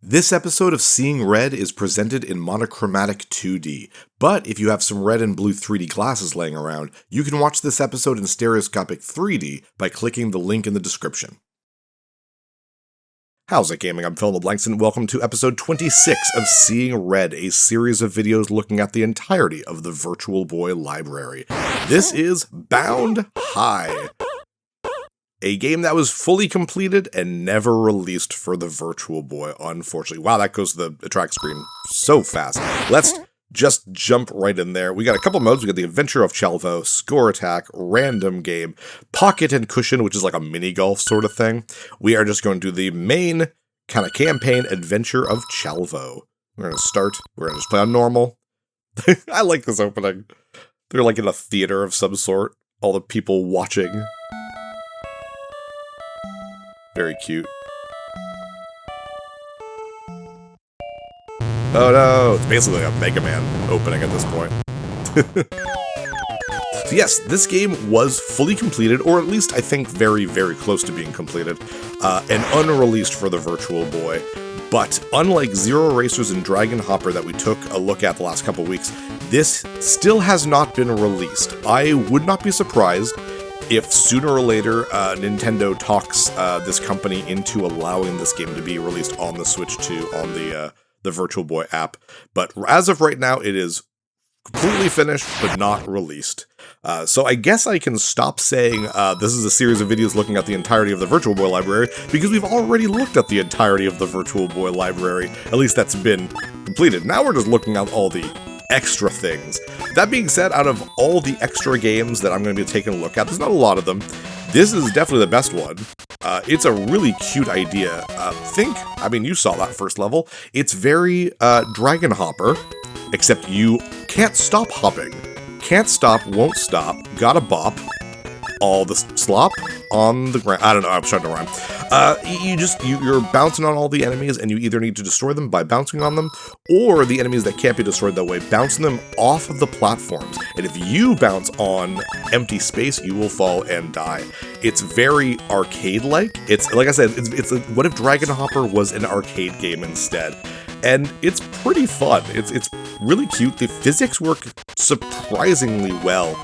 This episode of Seeing Red is presented in monochromatic 2D, but if you have some red and blue 3D glasses laying around, you can watch this episode in stereoscopic 3D by clicking the link in the description. How's it gaming? I'm Phil LeBlancs and welcome to episode 26 of Seeing Red, a series of videos looking at the entirety of the Virtual Boy library. This is Bound High, a game that was fully completed and never released for the Virtual Boy, unfortunately. Wow, that goes to the track screen so fast. Let's just jump right in there. We got a couple modes. We got the Adventure of Chalvo, Score Attack, Random Game, Pocket and Cushion, which is like a mini golf sort of thing. We are just going to do the main kind of campaign Adventure of Chalvo. We're going to start. We're going to just play on normal. I like this opening. They're like in a theater of some sort. All the people watching. Very cute. Oh no, it's basically like a Mega Man opening at this point. So yes, this game was fully completed, or at least I think very, very close to being completed, and unreleased for the Virtual Boy. But unlike Zero Racers and Dragon Hopper that we took a look at the last couple weeks, this still has not been released. I would not be surprised if sooner or later Nintendo talks this company into allowing this game to be released on the Switch 2, on the Virtual Boy app. But as of right now, it is completely finished, but not released. So I guess I can stop saying this is a series of videos looking at the entirety of the Virtual Boy library, because we've already looked at the entirety of the Virtual Boy library. At least that's been completed. Now we're just looking at all the extra things. That being said, out of all the extra games that I'm going to be taking a look at, there's not a lot of them. This is definitely the best one. It's a really cute idea. You saw that first level. It's very Dragon Hopper, except you can't stop hopping. Can't stop, won't stop, gotta bop. All the slop on the ground. I don't know, I'm trying to rhyme. You're bouncing on all the enemies, and you either need to destroy them by bouncing on them, or the enemies that can't be destroyed that way, bouncing them off of the platforms. And if you bounce on empty space, you will fall and die. It's very arcade-like. It's, like I said, it's like, what if Dragon Hopper was an arcade game instead? And it's pretty fun. It's really cute. The physics work surprisingly well.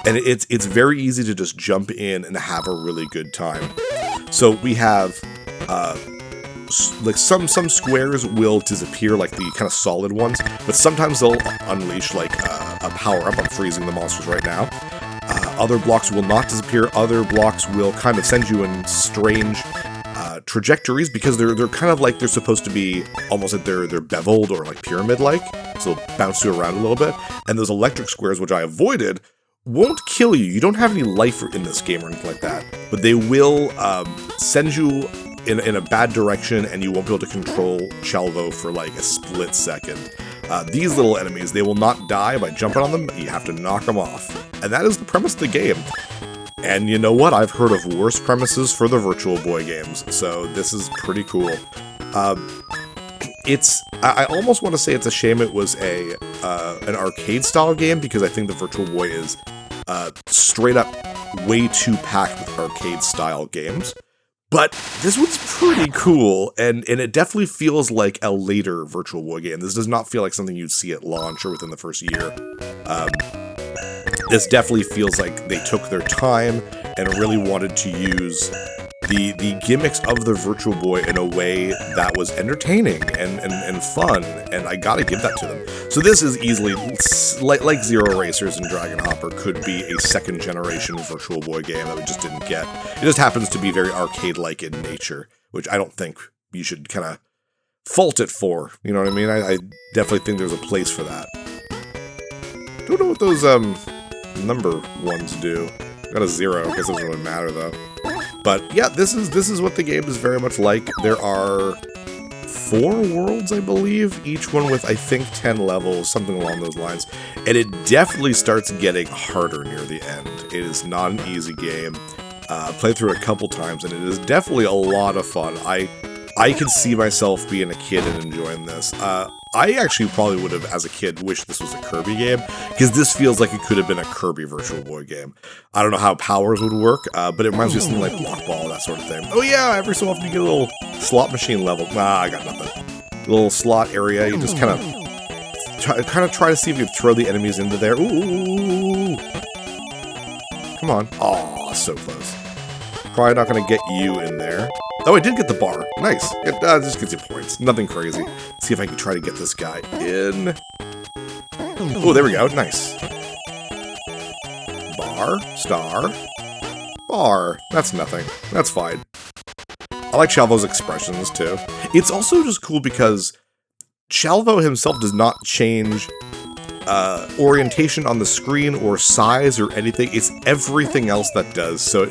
And it's very easy to just jump in and have a really good time. So we have, like some squares will disappear, like the kind of solid ones, but sometimes they'll unleash like a power-up. I'm freezing the monsters right now. Other blocks will not disappear. Other blocks will kind of send you in strange trajectories, because they're kind of like they're supposed to be almost like they're beveled or like pyramid-like, so they'll bounce you around a little bit. And those electric squares, which I avoided, won't kill you. You don't have any life in this game or anything like that, but they will send you in a bad direction, and you won't be able to control Chalvo for like a split second. These little enemies, they will not die by jumping on them. You have to knock them off, and that is the premise of the game. And you know what? I've heard of worse premises for the Virtual Boy games, so this is pretty cool. I almost want to say it's a shame it was an arcade-style game, because I think the Virtual Boy is straight up way too packed with arcade-style games. But this one's pretty cool, and it definitely feels like a later Virtual Boy game. This does not feel like something you'd see at launch or within the first year. This definitely feels like they took their time and really wanted to use the gimmicks of the Virtual Boy in a way that was entertaining and fun, and I gotta give that to them. So this is easily, like Zero Racers and Dragon Hopper, could be a second generation Virtual Boy game that we just didn't get. It just happens to be very arcade-like in nature, which I don't think you should kind of fault it for, you know what I mean? I definitely think there's a place for that. Don't know what those number ones do. Got a 0, I guess it doesn't really matter though. But yeah, this is what the game is very much like. There are 4 worlds, I believe, each one with, I think, 10 levels, something along those lines. And it definitely starts getting harder near the end. It is not an easy game. Played through it a couple times, and it is definitely a lot of fun. I can see myself being a kid and enjoying this. I actually probably would have, as a kid, wished this was a Kirby game, because this feels like it could have been a Kirby Virtual Boy game. I don't know how powers would work, but it reminds me of something like Block Ball, that sort of thing. Oh yeah, every so often you get a little slot machine level. Nah, I got nothing. Little slot area, you just kind of try to see if you can throw the enemies into there. Ooh! Come on. Aw, so close. Probably not going to get you in there. Oh, I did get the bar. Nice. It just gets you points. Nothing crazy. See if I can try to get this guy in. Oh, there we go. Nice. Bar. Star. Bar. That's nothing. That's fine. I like Chalvo's expressions, too. It's also just cool because Chalvo himself does not change orientation on the screen or size or anything. It's everything else that does. So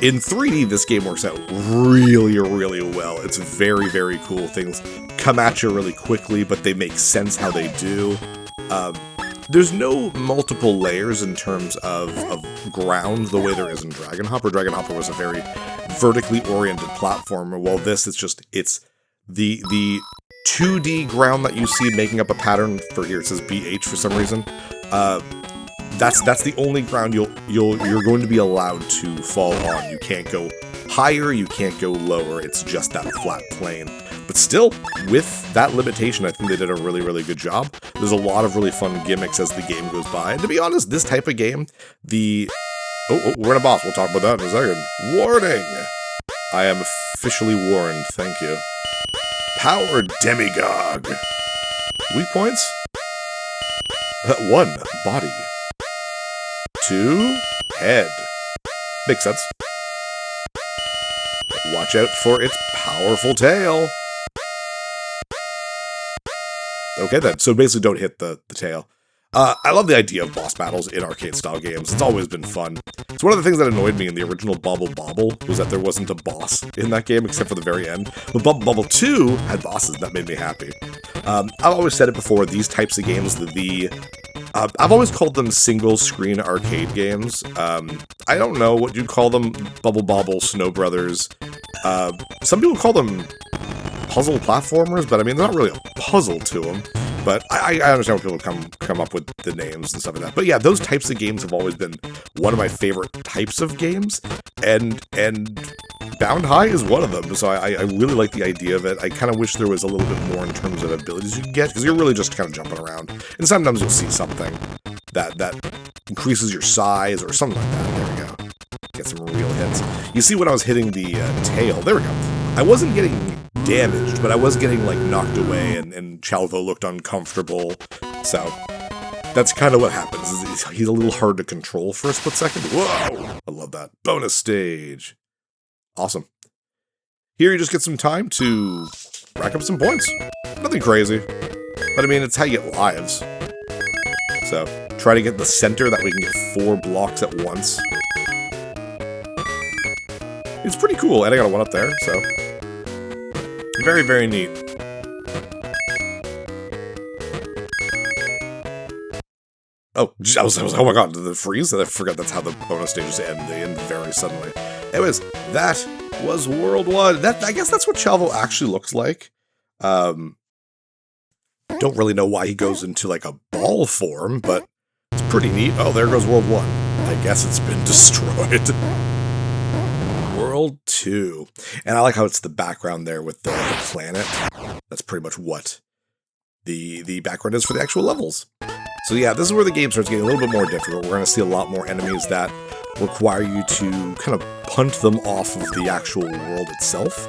in 3D, this game works out really, really well. It's very, very cool. Things come at you really quickly, but they make sense how they do. There's no multiple layers in terms of ground the way there is in Dragon Hopper. Dragon Hopper was a very vertically oriented platformer, while this, it's the 2D ground that you see making up a pattern for here. It says BH for some reason. That's the only ground you're going to be allowed to fall on. You can't go higher, you can't go lower. It's just that flat plane. But still, with that limitation, I think they did a really, really good job. There's a lot of really fun gimmicks as the game goes by. And to be honest, this type of game, Oh, we're in a boss. We'll talk about that in a second. Warning! I am officially warned. Thank you. Power Demigod. Weak points? 1. Body. 2. Head. Makes sense. Watch out for its powerful tail. Okay then, so basically don't hit the tail. I love the idea of boss battles in arcade-style games. It's always been fun. It's one of the things that annoyed me in the original Bubble Bobble, was that there wasn't a boss in that game, except for the very end. But Bubble Bobble 2 had bosses, that made me happy. I've always said it before, these types of games, I've always called them single-screen arcade games. I don't know what you'd call them, Bubble Bobble, Snow Brothers. Some people call them puzzle platformers, but I mean, they're not really a puzzle to them. But I understand when people come up with the names and stuff like that. But yeah, those types of games have always been one of my favorite types of games, and Bound High is one of them. So I really like the idea of it. I kind of wish there was a little bit more in terms of abilities you can get, because you're really just kind of jumping around. And sometimes you'll see something that increases your size or something like that. There we go. Get some real hits. You see when I was hitting the tail, there we go. I wasn't getting damaged, but I was getting, like, knocked away, and Chalvo looked uncomfortable, so that's kind of what happens. He's a little hard to control for a split second. Whoa! I love that. Bonus stage. Awesome. Here you just get some time to rack up some points. Nothing crazy, but I mean, it's how you get lives. So, try to get the center that we can get 4 blocks at once. It's pretty cool, and I got a 1 up there, so very, very neat. Oh, oh my god, did it freeze? I forgot that's how the bonus stages end. They end very suddenly. Anyways, that was World 1. I guess that's what Chalvo actually looks like. Don't really know why he goes into, like, a ball form, but it's pretty neat. Oh, there goes World 1. I guess it's been destroyed. World 2. And I like how it's the background there with the planet. That's pretty much what the background is for the actual levels. So yeah, this is where the game starts getting a little bit more difficult. We're going to see a lot more enemies that require you to kind of punt them off of the actual world itself.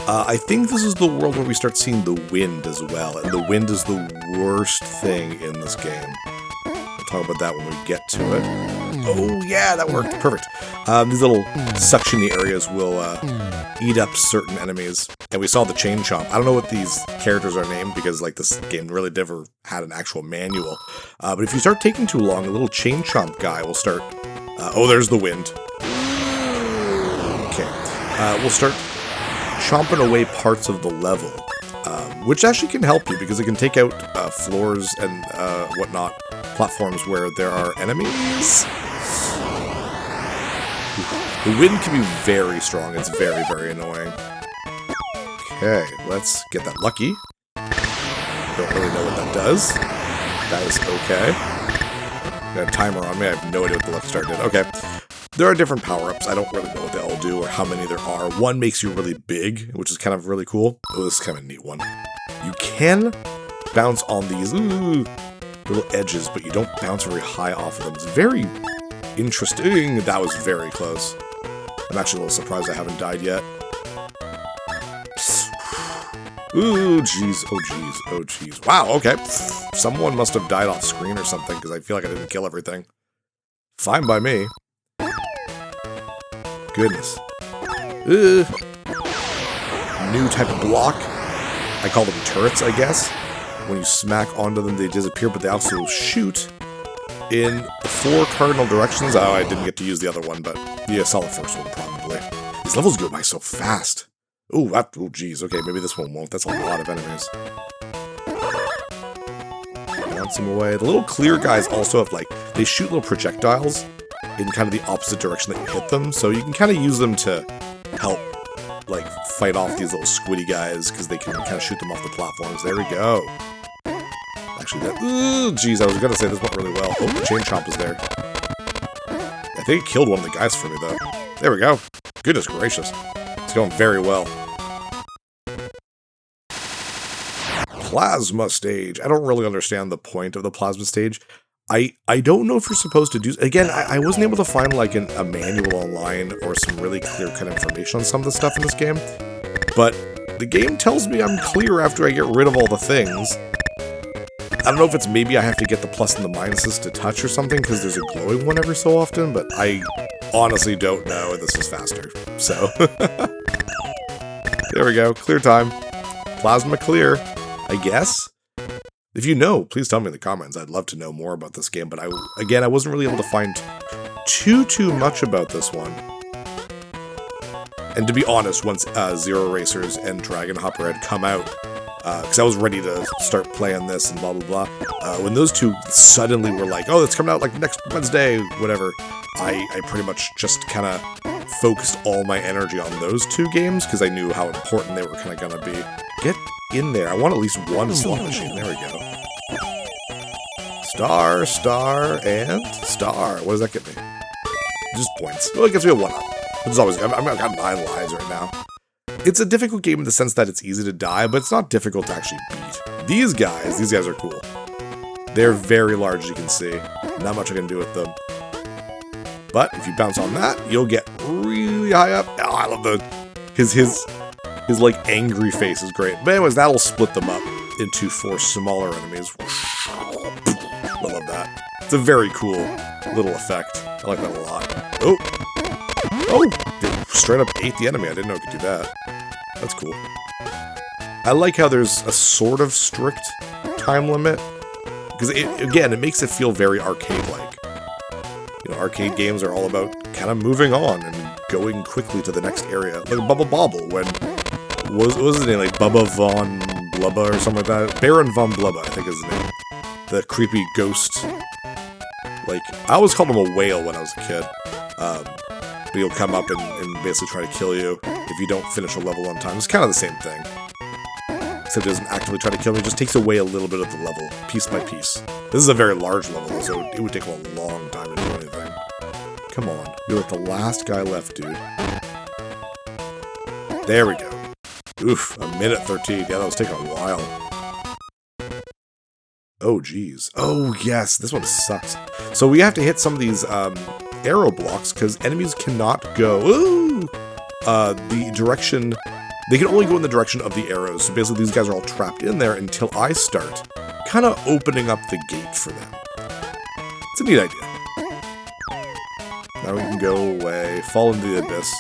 I think this is the world where we start seeing the wind as well, and the wind is the worst thing in this game. We'll talk about that when we get to it. Oh yeah, that worked. Perfect. These little suction-y areas will eat up certain enemies. And we saw the Chain Chomp. I don't know what these characters are named, because like this game really never had an actual manual. But if you start taking too long, a little Chain Chomp guy will start... oh, there's the wind. Okay. We'll start chomping away parts of the level. Which actually can help you, because it can take out floors and whatnot, platforms where there are enemies. The wind can be very strong. It's very, very annoying. Okay, let's get that lucky. Don't really know what that does. That is okay. Got a timer on me. I have no idea what the left start did. Okay. There are different power-ups. I don't really know what they all do or how many there are. One makes you really big, which is kind of really cool. Oh, this is kind of a neat one. You can bounce on these little edges, but you don't bounce very high off of them. It's very interesting. That was very close. I'm actually a little surprised I haven't died yet. Ooh, jeez. Oh, jeez. Oh, jeez. Wow, okay. Someone must have died off screen or something, because I feel like I didn't kill everything. Fine by me. Goodness. New type of block. I call them turrets, I guess. When you smack onto them, they disappear, but they also shoot in 4 cardinal directions. Oh, I didn't get to use the other one, but yeah, saw the first one, probably. These levels go by so fast. Ooh, oh, geez. Okay, maybe this one won't. That's a lot of enemies. Bounce them away. The little clear guys also have, like, they shoot little projectiles in kind of the opposite direction that you hit them, so you can kind of use them to help, like, fight off these little squiddy guys, because they can kind of shoot them off the platforms. There we go. Actually, that... Ooh, geez, I was going to say this went really well. Oh, the chain chomp is there. I think it killed one of the guys for me, though. There we go. Goodness gracious. It's going very well. Plasma stage. I don't really understand the point of the plasma stage. I don't know if you're supposed to do... Again, I wasn't able to find, like, a manual online or some really clear-cut information on some of the stuff in this game. But the game tells me I'm clear after I get rid of all the things. I don't know if it's maybe I have to get the plus and the minuses to touch or something, because there's a glowing one every so often, but I honestly don't know, and this is faster. So, there we go. Clear time. Plasma clear, I guess. If you know, please tell me in the comments. I'd love to know more about this game, but I wasn't really able to find too much about this one. And to be honest, once Zero Racers and Dragon Hopper had come out, because I was ready to start playing this and blah blah blah, when those two suddenly were like, oh, it's coming out like next Wednesday, whatever, I pretty much just kind of focused all my energy on those 2 games, because I knew how important they were kind of going to be. Get in there. I want at least one slot machine. There we go. Star, star, and star. What does that get me? Just points. Well, it gets me a 1-up. It's always... I've got 9 lives right now. It's a difficult game in the sense that it's easy to die, but it's not difficult to actually beat. These guys are cool. They're very large, as you can see. Not much I can do with them. But if you bounce on that, you'll get really high up. Oh, I love his like angry face is great. But anyways, that'll split them up into 4 smaller enemies. I love that. It's a very cool little effect. I like that a lot. Oh! Oh! They straight up ate the enemy. I didn't know it could do that. That's cool. I like how there's a sort of strict time limit. Because, again, it makes it feel very arcade-like. You know, arcade games are all about kind of moving on and going quickly to the next area. Like Bubba Bobble, when... What was his name? Like Bubba Von Blubba or something like that? Baron Von Blubba, I think is his name. The creepy ghost. Like, I always called him a whale when I was a kid. But he'll come up and basically try to kill you if you don't finish a level on time. It's kind of the same thing. Except it doesn't actively try to kill me, it just takes away a little bit of the level, piece by piece. This is a very large level, so it would take a long time to do anything. Come on. You're like the last guy left, dude. There we go. Oof, a minute 13. Yeah, that was taking a while. Oh, geez. Oh, yes, this one sucks. So we have to hit some of these arrow blocks, because enemies cannot go... Ooh! The direction... They can only go in the direction of the arrows, so basically these guys are all trapped in there until I start kind of opening up the gate for them. It's a neat idea. Now we can go away, fall into the abyss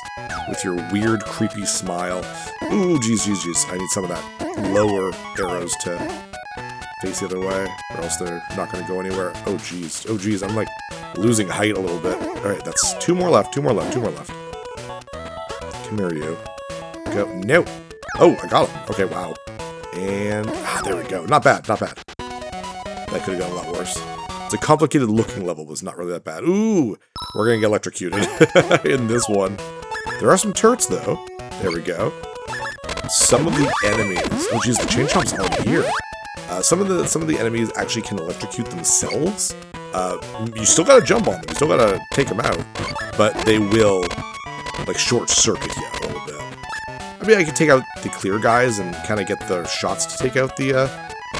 with your weird, creepy smile. Ooh, jeez. I need some of that lower arrows to face the other way, or else they're not going to go anywhere. Oh, jeez. I'm, like, losing height a little bit. Alright, that's 2 more left. Come here, you. Go. No. Oh, I got him. Okay, wow. And, there we go. Not bad. That could have gone a lot worse. It's a complicated looking level, but it's not really that bad. Ooh, we're gonna get electrocuted in this one. There are some turrets, though. There we go. Some of the enemies... Oh, geez, the chain chomp's on here. Some of the enemies actually can electrocute themselves. You still gotta jump on them, you still gotta take them out, but they will, like, short-circuit you a little bit. I mean, I can take out the clear guys and kind of get the shots to take out the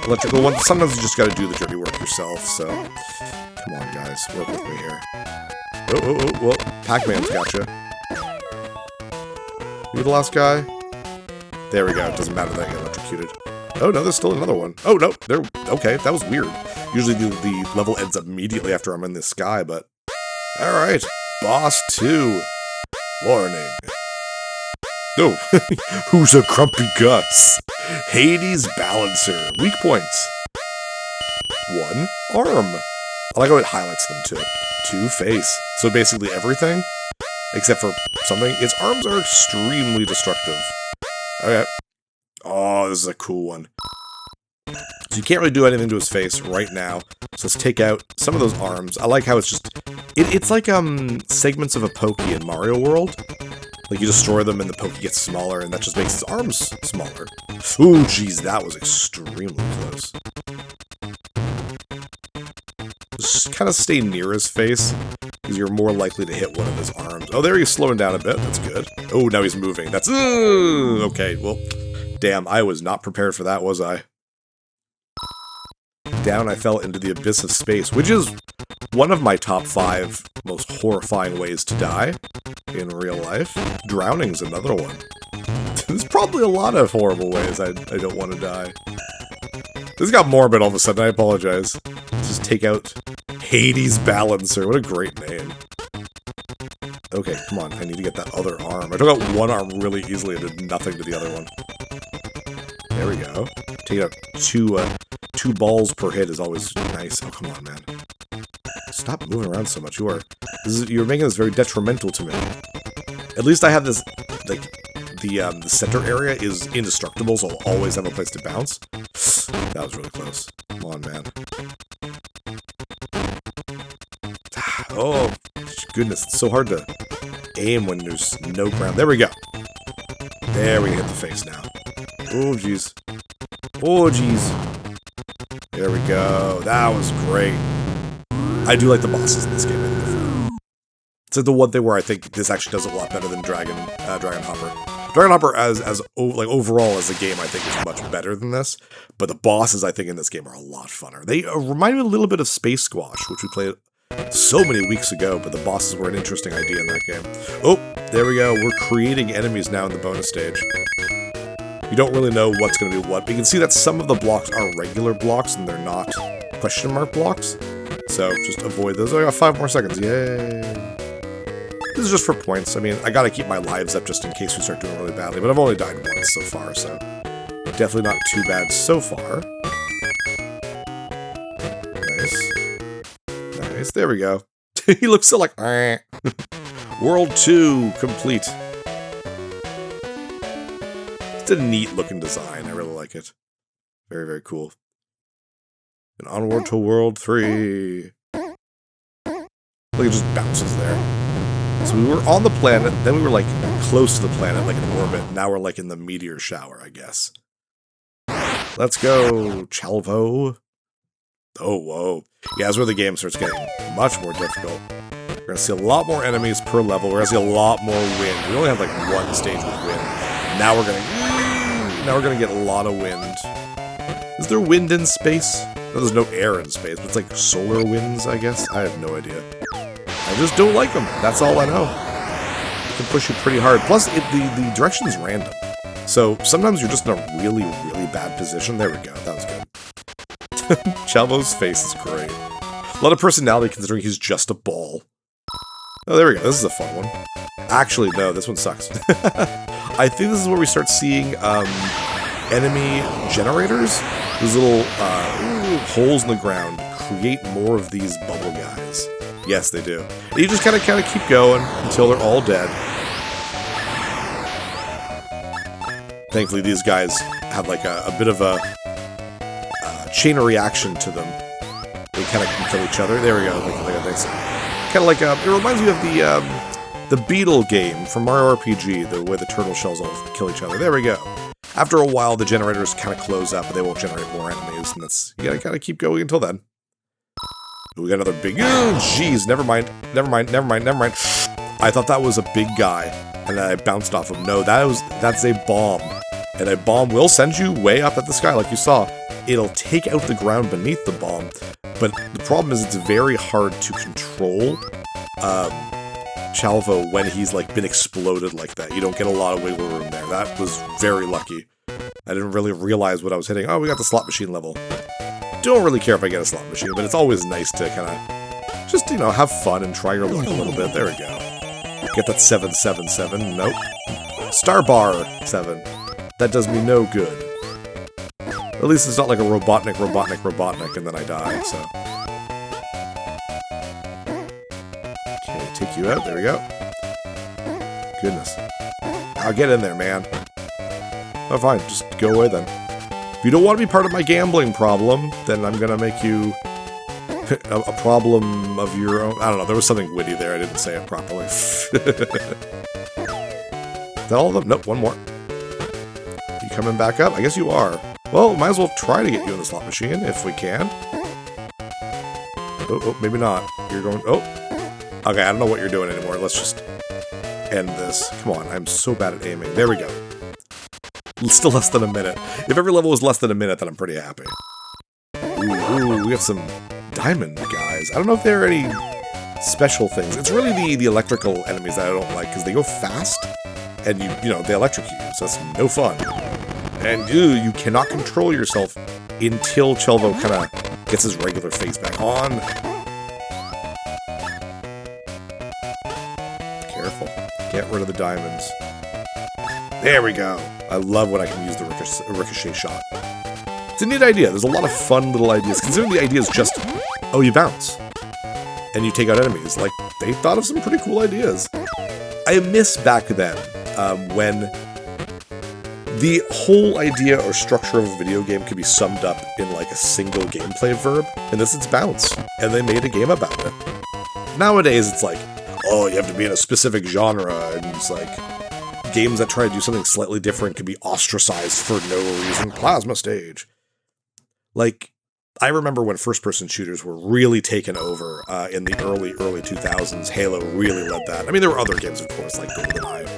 electrical ones. Sometimes you just gotta do the dirty work yourself, so... Come on, guys, work with me here. Well, Pac-Man's gotcha. You the last guy? There we go, it doesn't matter that I get electrocuted. Oh, no, there's still another one. Oh, no, okay, that was weird. Usually the level ends up immediately after I'm in the sky, but... Alright, Boss 2. Warning. Oh, who's a grumpy Gus? Hades Balancer. Weak points. 1 arm. I like how it highlights them too. 2 face. So basically everything, except for something. Its arms are extremely destructive. Okay. Oh, this is a cool one. So you can't really do anything to his face right now. So let's take out some of those arms. I like how it's just... It's like segments of a Pokey in Mario World. Like, you destroy them and the Pokey gets smaller, and that just makes his arms smaller. Ooh, jeez, that was extremely close. Just kind of stay near his face, because you're more likely to hit one of his arms. Oh, there he's slowing down a bit. That's good. Oh, now he's moving. That's... okay, well, damn, I was not prepared for that, was I? Down I fell into the abyss of space, which is one of my top 5 most horrifying ways to die in real life. Drowning's another one. There's probably a lot of horrible ways I don't want to die. This got morbid all of a sudden, I apologize. Let's just take out Hades Balancer. What a great name. Okay, come on, I need to get that other arm. I took out one arm really easily and did nothing to the other one. There we go. Take out 2 balls per hit is always nice. Oh, come on, man. Stop moving around so much. You're making this very detrimental to me. At least I have this, like, the center area is indestructible, so I'll always have a place to bounce. That was really close. Come on, man. Oh, goodness, it's so hard to aim when there's no ground. There we go. There we hit the face now. Oh, jeez. Oh, jeez. There we go. That was great. I do like the bosses in this game. It's like the one thing where I think this actually does a lot better than Dragon Hopper. Dragon Hopper like overall as a game I think is much better than this, but the bosses I think in this game are a lot funner. They remind me a little bit of Space Squash, which we played so many weeks ago, but the bosses were an interesting idea in that game. Oh, there we go. We're creating enemies now in the bonus stage. You don't really know what's going to be what, but you can see that some of the blocks are regular blocks and they're not question mark blocks. So just avoid those. Oh, I got 5 more seconds. Yay. This is just for points. I mean, I gotta keep my lives up just in case we start doing really badly, but I've only died once so far, so definitely not too bad so far. Nice. Nice. There we go. He looks so like... World 2 complete. It's a neat-looking design. I really like it. Very, very cool. And onward to World 3. Look, it just bounces there. So we were on the planet, then we were, like, close to the planet, like in orbit. Now we're, like, in the meteor shower, I guess. Let's go, Chalvo. Oh, whoa. Yeah, that's where the game starts getting much more difficult. We're gonna see a lot more enemies per level. We're gonna see a lot more wind. We only have, like, 1 stage with wind. Now we're gonna get a lot of wind. Is there wind in space? No, there's no air in space, but it's like solar winds, I guess? I have no idea. I just don't like them. That's all I know. It can push you pretty hard. Plus, the direction is random. So sometimes you're just in a really, really bad position. There we go. That was good. Chalvo's face is great. A lot of personality considering he's just a ball. Oh, there we go. This is a fun one. Actually, no, this one sucks. I think this is where we start seeing enemy generators. Those little holes in the ground create more of these bubble guys. Yes, they do. And you just kind of keep going until they're all dead. Thankfully, these guys have like a bit of a chain of reaction to them. They kind of can kill each other. There we go. Kind of like it reminds me of the Beetle game from Mario RPG, the way the turtle shells all kill each other. There we go. After a while, the generators kind of close up, and they won't generate more enemies, and that's, you gotta kind of keep going until then. Ooh, we got another big, oh, jeez, never mind. I thought that was a big guy, and I bounced off him. No, that's a bomb. And a bomb will send you way up at the sky, like you saw. It'll take out the ground beneath the bomb, but the problem is it's very hard to control Chalvo when he's like been exploded like that. You don't get a lot of wiggle room there. That was very lucky. I didn't really realize what I was hitting. Oh, we got the slot machine level. Don't really care if I get a slot machine, but it's always nice to kind of just, you know, have fun and try your luck a little bit. There we go. Get that 777. Nope. Star bar 7. That does me no good. At least it's not like a Robotnik, and then I die, so. Okay, take you out. There we go. Goodness. I'll get in there, man. Oh, fine. Just go away, then. If you don't want to be part of my gambling problem, then I'm gonna make you a problem of your own. I don't know. There was something witty there. I didn't say it properly. Is that all of them? Nope, one more. You coming back up? I guess you are. Well, might as well try to get you in the slot machine, if we can. Oh, maybe not. You're going... Oh! Okay, I don't know what you're doing anymore. Let's just end this. Come on, I'm so bad at aiming. There we go. Still less than a minute. If every level was less than a minute, then I'm pretty happy. Ooh, we got some diamond guys. I don't know if there are any special things. It's really the electrical enemies that I don't like, because they go fast, and you know, they electrocute you, so that's no fun. And you cannot control yourself until Chalvo kind of gets his regular face back on. Careful. Get rid of the diamonds. There we go. I love when I can use the ricochet shot. It's a neat idea. There's a lot of fun little ideas. Considering the idea is just, oh, you bounce. And you take out enemies. Like, they thought of some pretty cool ideas. I miss back then when the whole idea or structure of a video game could be summed up in like a single gameplay verb, and this is bounce, and they made a game about it. Nowadays it's like, oh, you have to be in a specific genre, and it's like, games that try to do something slightly different can be ostracized for no reason. Plasma stage. Like, I remember when first-person shooters were really taken over in the early 2000s. Halo really led that. I mean, there were other games, of course, like GoldenEye.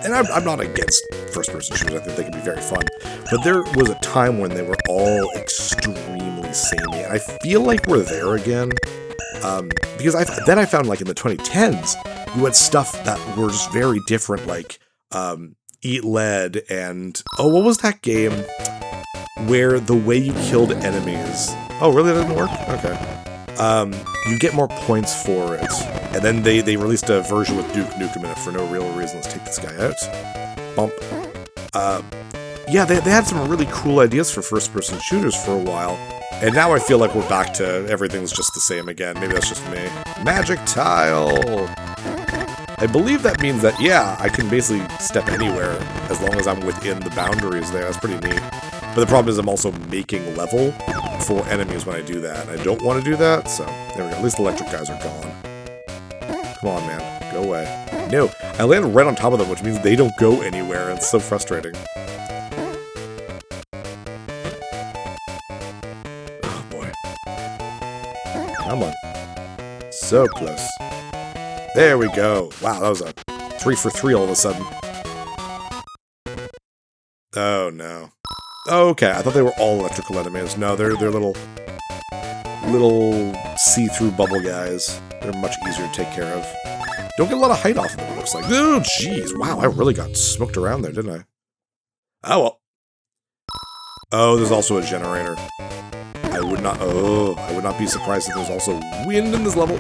And I'm not against first-person shooters. I think they can be very fun. But there was a time when they were all extremely samey. And I feel like we're there again. Because I found, like, in the 2010s, you had stuff that were just very different, like Eat Lead and... Oh, what was that game where the way you killed enemies... Oh, really? That didn't work? Okay. You get more points for it. And then they released a version with Duke Nukem in it for no real reason. Let's take this guy out. Bump. Yeah, they had some really cool ideas for first-person shooters for a while. And now I feel like we're back to everything's just the same again. Maybe that's just me. Magic tile! I believe that means that, yeah, I can basically step anywhere as long as I'm within the boundaries there. That's pretty neat. But the problem is I'm also making level for enemies when I do that. I don't want to do that, so there we go. At least the electric guys are gone. Come on, man. Go away. No, I landed right on top of them, which means they don't go anywhere. It's so frustrating. Oh, boy. Come on. So close. There we go. Wow, that was a 3 for 3 all of a sudden. Oh, no. Okay, I thought they were all electrical enemies. No, they're little see-through bubble guys. They're much easier to take care of. Don't get a lot of height off of them, it looks like. Oh, jeez. Wow, I really got smoked around there, didn't I? Oh, well. Oh, there's also a generator. I would not be surprised if there's also wind in this level.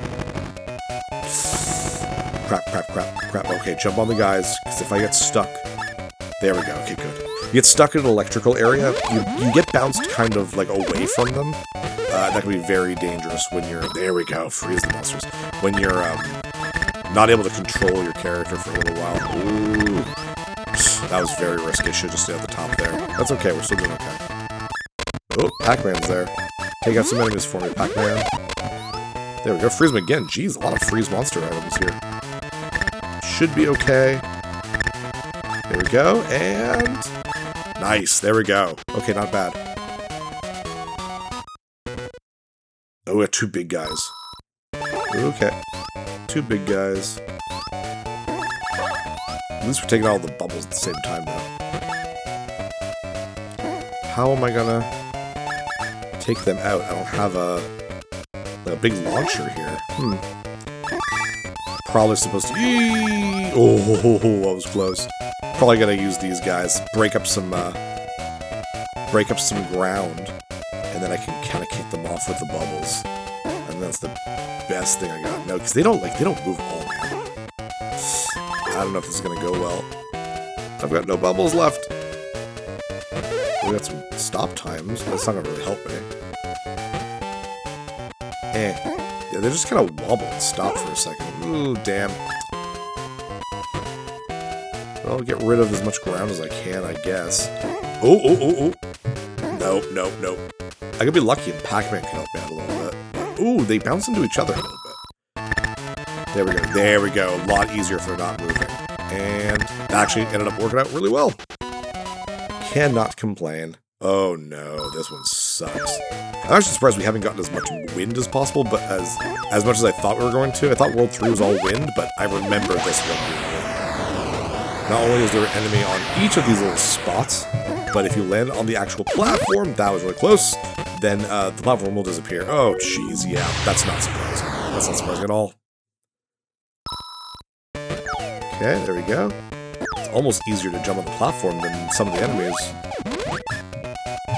Crap. Okay, jump on the guys, because if I get stuck... There we go. Okay, good. You get stuck in an electrical area, you get bounced kind of, like, away from them. That can be very dangerous when you're... There we go. Freeze the monsters. When you're, not able to control your character for a little while. Ooh. That was very risky. Should just stay at the top there. That's okay. We're still doing okay. Oh, Pac-Man's there. Take out some enemies for me, Pac-Man. There we go. Freeze them again. Jeez, a lot of freeze monster items here. Should be okay. There we go, and... Nice, there we go. Okay, not bad. Oh, we have 2 big guys. Okay. 2 big guys. At least we're taking all the bubbles at the same time now. How am I gonna take them out? I don't have a big launcher here. Probably supposed to... Oh, that was close. Probably gotta use these guys. Break up some ground. And then I can kind of kick them off with the bubbles. And that's the best thing I got. No, because they don't move all now. I don't know if this is gonna go well. I've got no bubbles left. We got some stop times, but that's not gonna really help me. Yeah, they just kind of wobble and stop for a second. Ooh, damn. I'll get rid of as much ground as I can, I guess. Oh. Nope. I could be lucky and Pac-Man can help me out a little bit. Ooh, they bounce into each other a little bit. There we go. A lot easier if they're not moving. And actually ended up working out really well. Cannot complain. Oh no, this one sucks. I'm actually surprised we haven't gotten as much wind as possible, but as much as I thought we were going to. I thought World 3 was all wind, but I remember this one being wind. Not only is there an enemy on each of these little spots, but if you land on the actual platform, that was really close, then the platform will disappear. Oh, jeez, yeah, that's not surprising. That's not surprising at all. Okay, there we go. It's almost easier to jump on the platform than some of the enemies.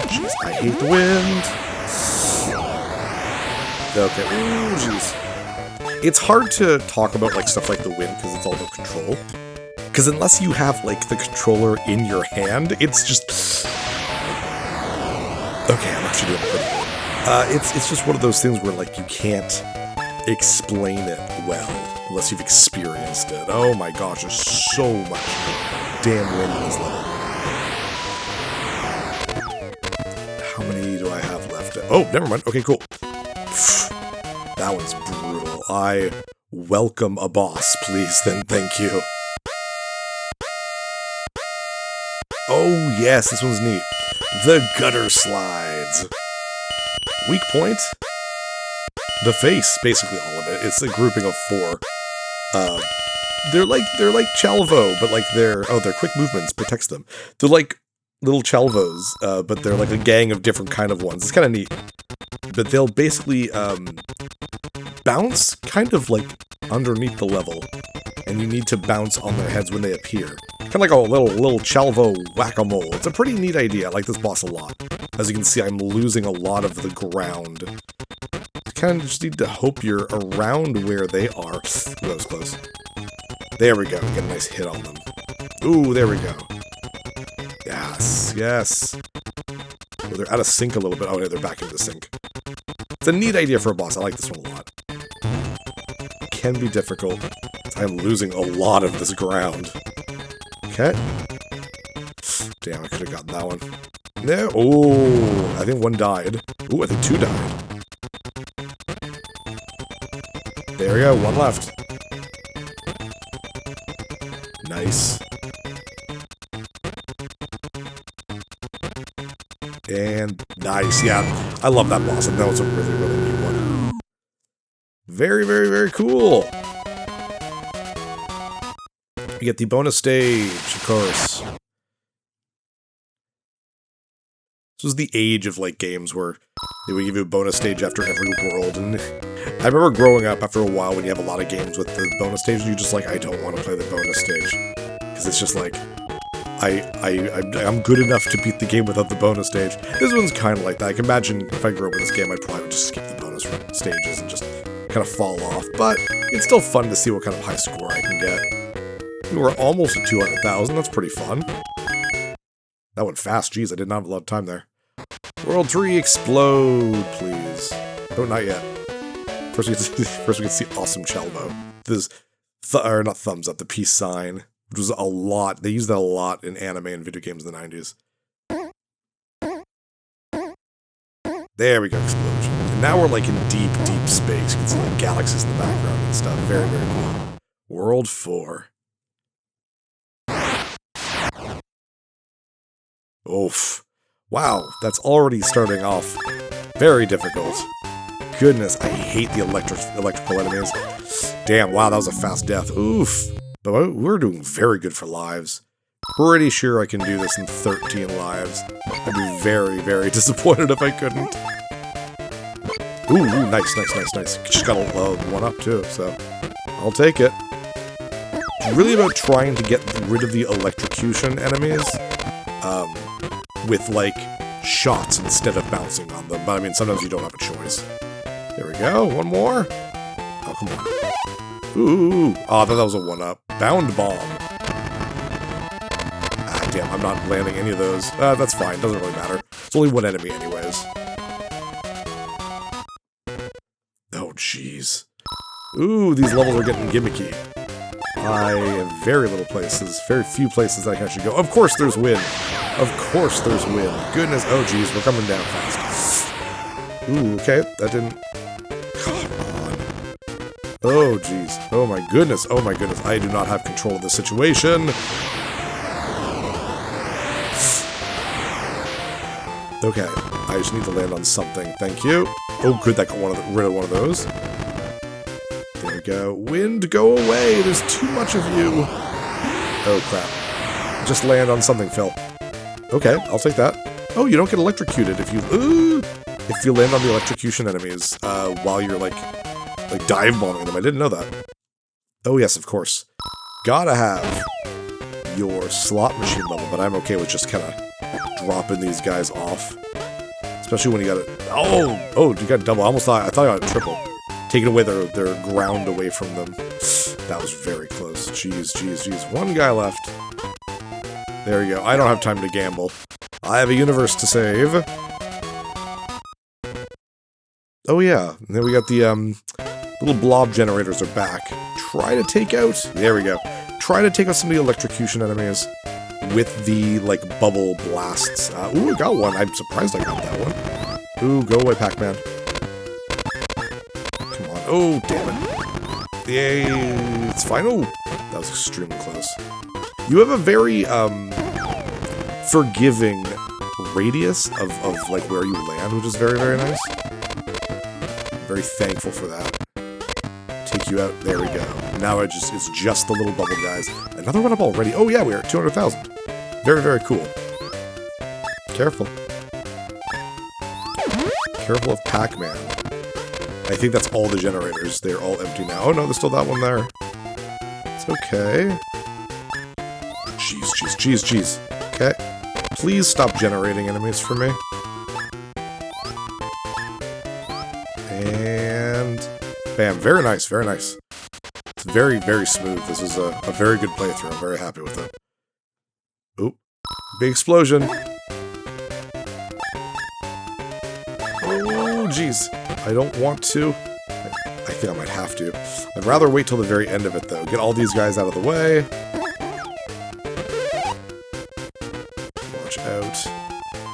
Jeez, I hate the wind. Okay, ooh, jeez. It's hard to talk about like stuff like the wind because it's all about control. Because unless you have like the controller in your hand, it's just... Okay, I'm actually doing pretty good. It's just one of those things where like you can't explain it well unless you've experienced it. Oh my gosh, there's so much damn wind in this level. How many do I have left? Oh, never mind. Okay, cool. That one's brutal. I welcome a boss, please, then thank you. Oh yes, this one's neat. The gutter slides. Weak point? The face, basically all of it. It's a grouping of 4. They're like Chalvo, but like their quick movements protects them. They're like little Chalvos, but they're like a gang of different kind of ones. It's kind of neat. But they'll basically bounce kind of like underneath the level, and you need to bounce on their heads when they appear. Kind of like a little Chalvo whack-a-mole. It's a pretty neat idea. I like this boss a lot. As you can see, I'm losing a lot of the ground. You kind of just need to hope you're around where they are. Ooh, that was close. There we go. Get a nice hit on them. Ooh, there we go. Yes, yes. Oh, they're out of sync a little bit. Oh, yeah, they're back into the sync. It's a neat idea for a boss. I like this one a lot. It can be difficult. I'm losing a lot of this ground. Okay. Damn, I could have gotten that one. No. Oh, I think one died. Ooh, I think 2 died. There we go, 1 left. Nice. And nice, yeah. I love that boss, and that was a really, really neat one. Very, very, very cool. You get the bonus stage, of course. This was the age of, like, games where they would give you a bonus stage after every world, and I remember growing up after a while when you have a lot of games with the bonus stage, and you're just like, I don't want to play the bonus stage. Because it's just like, I'm good enough to beat the game without the bonus stage. This one's kind of like that. I can imagine if I grew up with this game, I probably would just skip the bonus stages and just kind of fall off, but it's still fun to see what kind of high score I can get. We're almost at 200,000, that's pretty fun. That went fast, jeez, I did not have a lot of time there. World 3, explode, please. Oh, not yet. First we can see awesome Chalvo. This, or not thumbs up, the peace sign, which was a lot, they used that a lot in anime and video games in the 90s. There we go, explosion. And now we're like in deep, deep space. You can see like galaxies in the background and stuff. Very, very cool. World 4. Oof. Wow, that's already starting off very difficult. Goodness, I hate the electrical enemies. Damn, wow, that was a fast death. Oof. But we're doing very good for lives. Pretty sure I can do this in 13 lives. I'd be very, very disappointed if I couldn't. Ooh, nice. Just got a one up too, so I'll take it. It's really about trying to get rid of the electrocution enemies with, like, shots instead of bouncing on them. But, I mean, sometimes you don't have a choice. There we go. One more. Oh, come on. Ooh. Oh, I thought that was a one-up. Bound Bomb. Ah, damn. I'm not landing any of those. That's fine. Doesn't really matter. It's only one enemy anyways. Oh, jeez. Ooh, these levels are getting gimmicky. I have very little places. Very few places that I can actually go. Of course there's wind. Of course there's wind. Goodness. Oh, jeez. We're coming down fast. Ooh, okay. That didn't... Come on. Oh, jeez. Oh, my goodness. Oh, my goodness. I do not have control of this situation. Okay. I just need to land on something. Thank you. Oh, good. That got rid of one of those. There we go. Wind, go away. There's too much of you. Oh, crap. Just land on something, Phil. Okay, I'll take that. Oh, you don't get electrocuted if you land on the electrocution enemies while you're like dive bombing them. I didn't know that. Oh yes, of course. Gotta have your slot machine level, but I'm okay with just kind of dropping these guys off. Especially when you got it. Oh, you got double. I thought I got a triple. Taking away their ground away from them. That was very close. Jeez. One guy left. There we go. I don't have time to gamble. I have a universe to save. Oh yeah. And then we got the little blob generators are back. Try to take out... There we go. Try to take out some of the electrocution enemies with the, like, bubble blasts. Ooh, I got one. I'm surprised I got that one. Ooh, go away, Pac-Man. Come on. Oh, damn it. Yay. It's fine. Oh, that was extremely close. You have a very, forgiving radius of like, where you land, which is very, very nice. I'm very thankful for that. Take you out. There we go. Now it's just the little bubble guys. Another one up already. Oh, yeah, we're at 200,000. Very, very cool. Careful. Careful of Pac-Man. I think that's all the generators. They're all empty now. Oh, no, there's still that one there. It's okay. Jeez. Okay. Please stop generating enemies for me. And... Bam. Very nice, very nice. It's very, very smooth. This is a very good playthrough. I'm very happy with it. Oop. Big explosion. Oh, jeez. I don't want to. I think I might have to. I'd rather wait till the very end of it, though. Get all these guys out of the way. Watch out.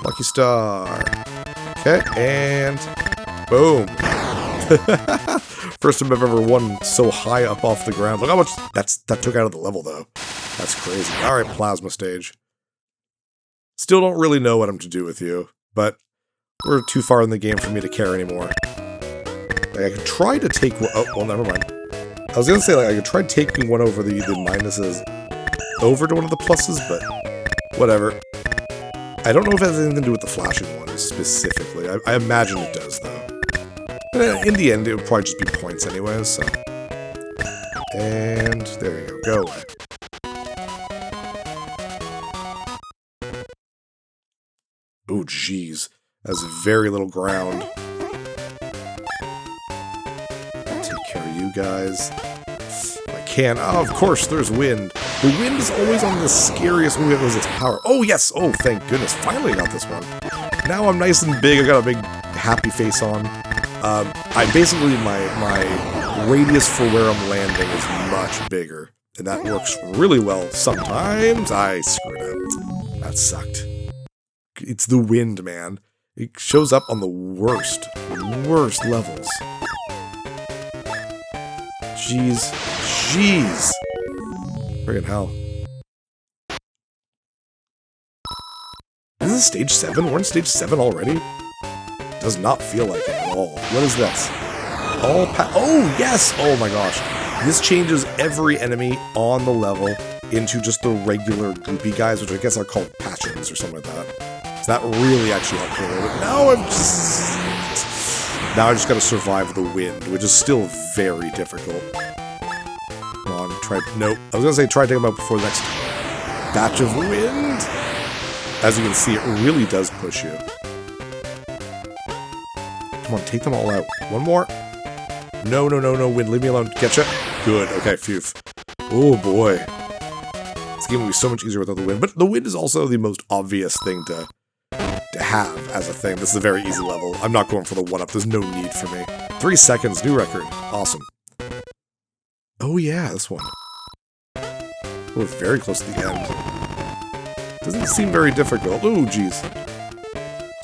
Lucky star. Okay, and... Boom. First time I've ever won so high up off the ground. Look how much that took out of the level, though. That's crazy. Alright, plasma stage. Still don't really know what I'm to do with you, but we're too far in the game for me to care anymore. Like, I could try to take one... Oh, well, never mind. I was gonna say, like, I could try taking one over the minuses over to one of the pluses, but whatever. I don't know if it has anything to do with the flashing one specifically. I imagine it does, though. In the end, it would probably just be points anyways, so... And there you go. Go away. Oh, jeez. That's very little ground. Take care of you guys. If I can. Oh, of course, there's wind. The wind is always on the scariest... Ooh, it was its power. Oh, yes! Oh, thank goodness. Finally got this one. Now I'm nice and big. I got a big happy face on. I basically, my radius for where I'm landing is much bigger. And that works really well. Sometimes I screwed up. That sucked. It's the wind, man. It shows up on the worst levels. Jeez. Friggin' hell. this stage 7? We're in stage 7 already? Does not feel like it at all. What is this? Oh, yes! Oh my gosh. This changes every enemy on the level into just the regular goopy guys, which I guess are called patches or something like that. So that really actually helped me a little bit. Now I just gotta survive the wind, which is still very difficult. Come on, nope. I was gonna say try to take them out before the next batch of wind. As you can see, it really does push you. Come on, take them all out. One more. No, wind, leave me alone. Getcha. Good, okay, phew. Oh boy. This game will be so much easier without the wind, but the wind is also the most obvious thing to have as a thing. This is a very easy level. I'm not going for the 1-up, there's no need for me. 3 seconds, new record. Awesome. Oh yeah, this one. We're very close to the end. Doesn't seem very difficult. Oh, geez.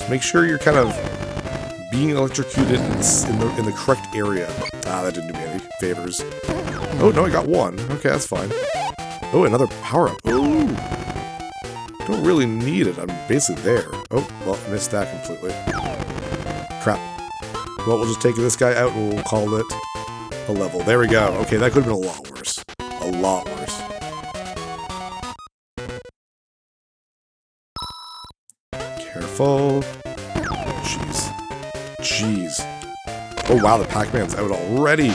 Make sure you're kind of being electrocuted in the correct area. Ah, that didn't do me any favors. Oh, no, I got one. Okay, that's fine. Oh, another power-up. Ooh. Don't really need it. I'm basically there. Oh, well, I missed that completely. Crap. Well, we'll just take this guy out and we'll call it a level. There we go. Okay, that could have been a lot worse. A lot worse. Careful. Jeez. Jeez. Oh, wow, the Pac-Man's out already.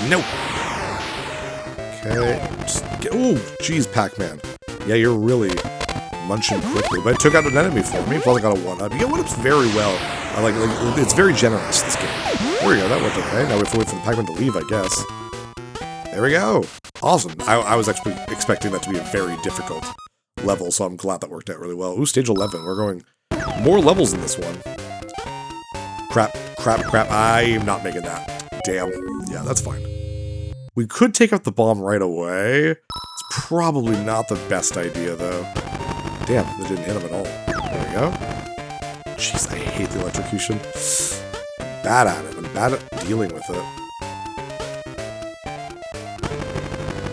Nope. Okay. Oh, jeez, Pac-Man. Yeah, you're really munching quickly. But it took out an enemy for me. Plus I got a 1-up. You get 1-ups very well. It's very generous, this game. There we go, that went okay. Now we have to wait for the Pac-Man to leave, I guess. There we go. Awesome. I was actually expecting that to be a very difficult level, so I'm glad that worked out really well. Ooh, stage 11. We're going more levels in this one. Crap. I am not making that. Damn. Yeah, that's fine. We could take out the bomb right away. It's probably not the best idea, though. Damn, that didn't hit him at all. There we go. Jeez, I hate the electrocution. I'm bad at it. I'm bad at dealing with it.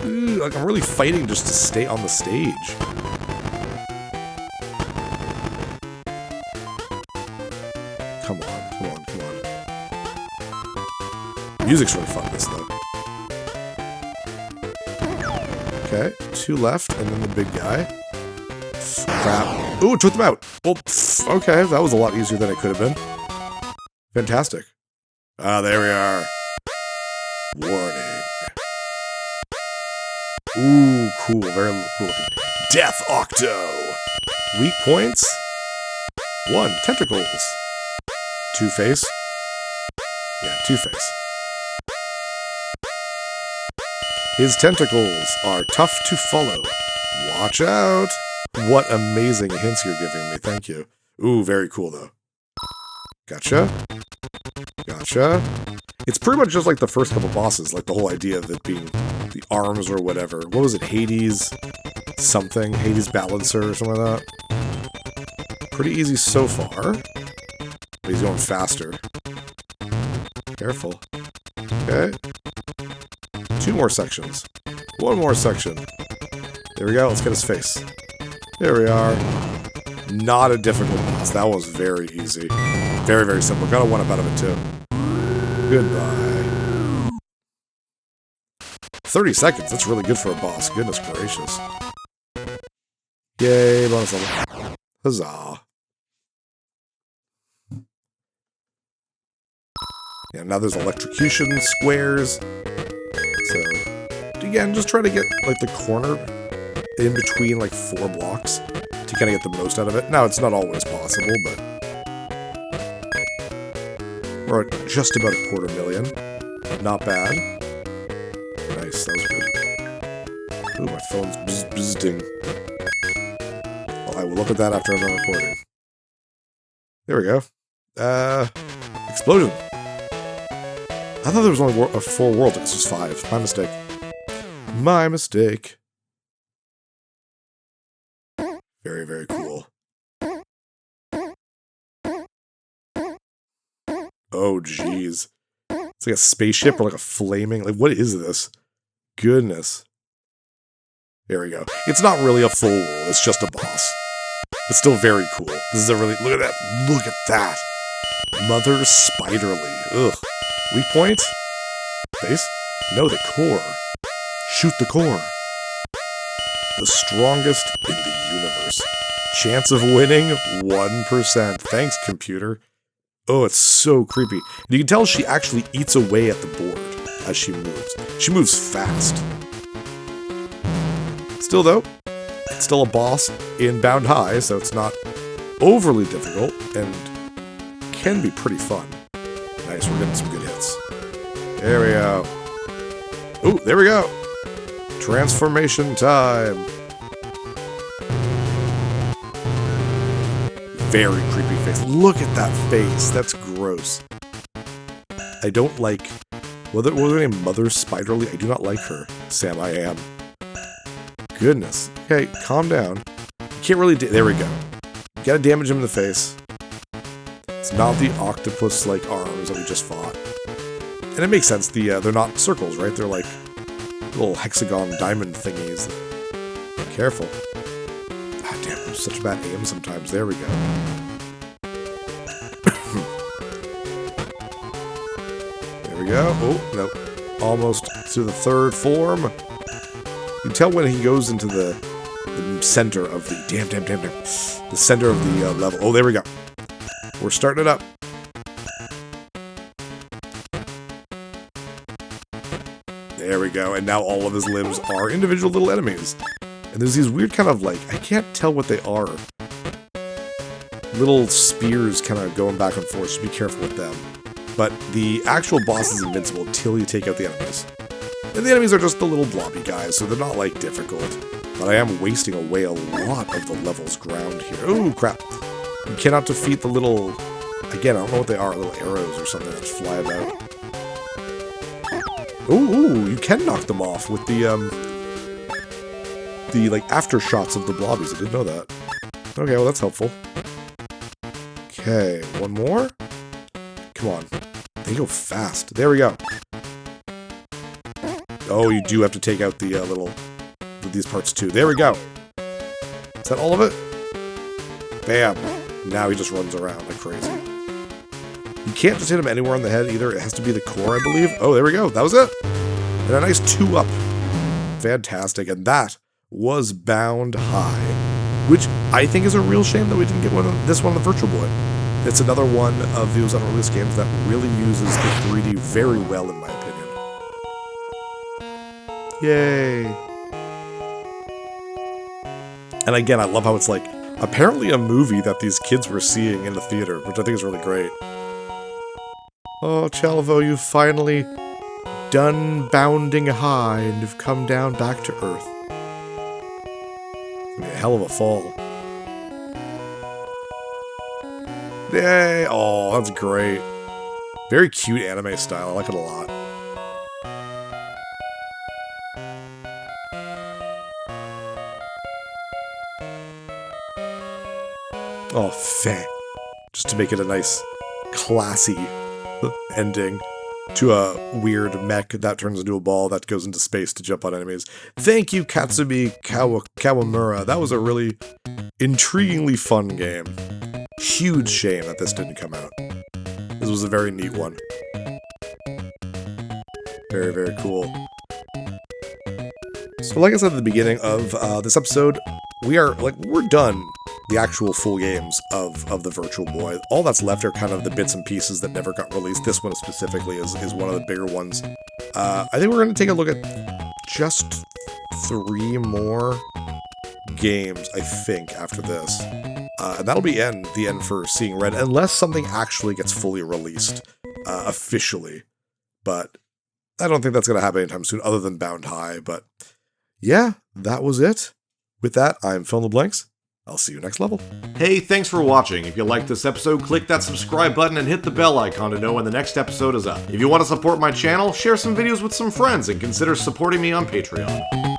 Ooh, like, I'm really fighting just to stay on the stage. Come on. Music's really fun, this, though. Okay, 2 left, and then the big guy. Crap. Ooh, it took them out! Well, okay, that was a lot easier than it could have been. Fantastic. Ah, there we are. Warning. Ooh, cool, very cool looking. Death Octo! Weak points? 1, tentacles. Two-Face. Yeah, Two-Face. His tentacles are tough to follow. Watch out! What amazing hints you're giving me, thank you. Ooh, very cool, though. Gotcha. It's pretty much just like the first couple bosses, like the whole idea of it being the arms or whatever. What was it, Hades something? Hades Balancer or something like that? Pretty easy so far. But he's going faster. Careful. Okay. 2 more sections. 1 more section. There we go, let's get his face. There we are. Not a difficult boss. That was very easy. Very, very simple. Got a 1-up out of it, too. Goodbye. 30 seconds. That's really good for a boss. Goodness gracious. Yay, bonus level. Huzzah. Yeah, now there's electrocution squares. So, again, just try to get, like, the corner in between, like, 4 blocks to kind of get the most out of it. Now, it's not always possible, but we're at just about 250,000. Not bad. Nice, that was good. Ooh, my phone's bzzing. Well, I will look at that after I'm done recording. There we go. Explosion. I thought there was only 4 worlds, it's just 5. My mistake. My mistake. Very, very cool. Oh, jeez. It's like a spaceship or like a flaming... Like, what is this? Goodness. There we go. It's not really a full rule, it's just a boss. But still very cool. This is a really, look at that, look at that. Mother Spiderly, ugh. Weak point? Face? No, the core. Shoot the core. The strongest in the universe. Chance of winning, 1%. Thanks, computer. Oh, it's so creepy. You can tell she actually eats away at the board as she moves. She moves fast. Still, though, it's still a boss in Bound High, so it's not overly difficult, and can be pretty fun. Nice, we're getting some good hits. There we go. Ooh, there we go. Transformation time. Very creepy face. Look at that face. That's gross. I don't like... What was her name? Mother Spiderly? I do not like her. Sam, I am. Goodness. Okay, calm down. You can't really... There we go. You gotta damage him in the face. It's not the octopus-like arms that we just fought. And it makes sense. They're not circles, right? They're like little hexagon diamond thingies. Careful. God damn, I'm such a bad aim sometimes. There we go. There we go. Oh, nope. Almost to the third form. You can tell when he goes into the center of the... Damn. The center of the level. Oh, there we go. We're starting it up. There we go. And now all of his limbs are individual little enemies. And there's these weird kind of like... I can't tell what they are. Little spears kind of going back and forth. So be careful with them. But the actual boss is invincible until you take out the enemies. And the enemies are just the little blobby guys, so they're not, like, difficult. But I am wasting away a lot of the level's ground here. Ooh, crap. You cannot defeat the little... Again, I don't know what they are. Little arrows or something that just fly about. Ooh, you can knock them off with the, like, aftershots of the blobbies. I didn't know that. Okay, well, that's helpful. Okay, one more? Come on. They go fast. There we go. Oh, you do have to take out the these parts too. There we go. Is that all of it? Bam. Now he just runs around like crazy. You can't just hit him anywhere on the head either. It has to be the core, I believe. Oh, there we go. That was it. And a nice 2-up. Fantastic. And that was Bound High, which I think is a real shame that we didn't get this one on the Virtual Boy. It's another one of those unreleased games that really uses the 3D very well, in my opinion. Yay. And again, I love how it's like, apparently a movie that these kids were seeing in the theater, which I think is really great. Oh, Chalvo, you've finally done bounding high and you've come down back to Earth. It's gonna be a hell of a fall. Yay! Oh, that's great. Very cute anime style. I like it a lot. Oh, feh. Just to make it a nice, classy ending to a weird mech that turns into a ball that goes into space to jump on enemies. Thank you, Katsumi Kawamura. That was a really intriguingly fun game. Huge shame that this didn't come out. This was a very neat one. Very, very cool. So like I said at the beginning of this episode, we're done the actual full games of the Virtual Boy. All that's left are kind of the bits and pieces that never got released. This one specifically is one of the bigger ones. I think we're going to take a look at just 3 more games, I think, after this. And that'll be the end for Seeing Red, unless something actually gets fully released officially. But I don't think that's going to happen anytime soon, other than Bound High. But yeah, that was it. With that, I'm Fill in the Blanks. I'll see you next level. Hey, thanks for watching. If you liked this episode, click that subscribe button and hit the bell icon to know when the next episode is up. If you want to support my channel, share some videos with some friends and consider supporting me on Patreon.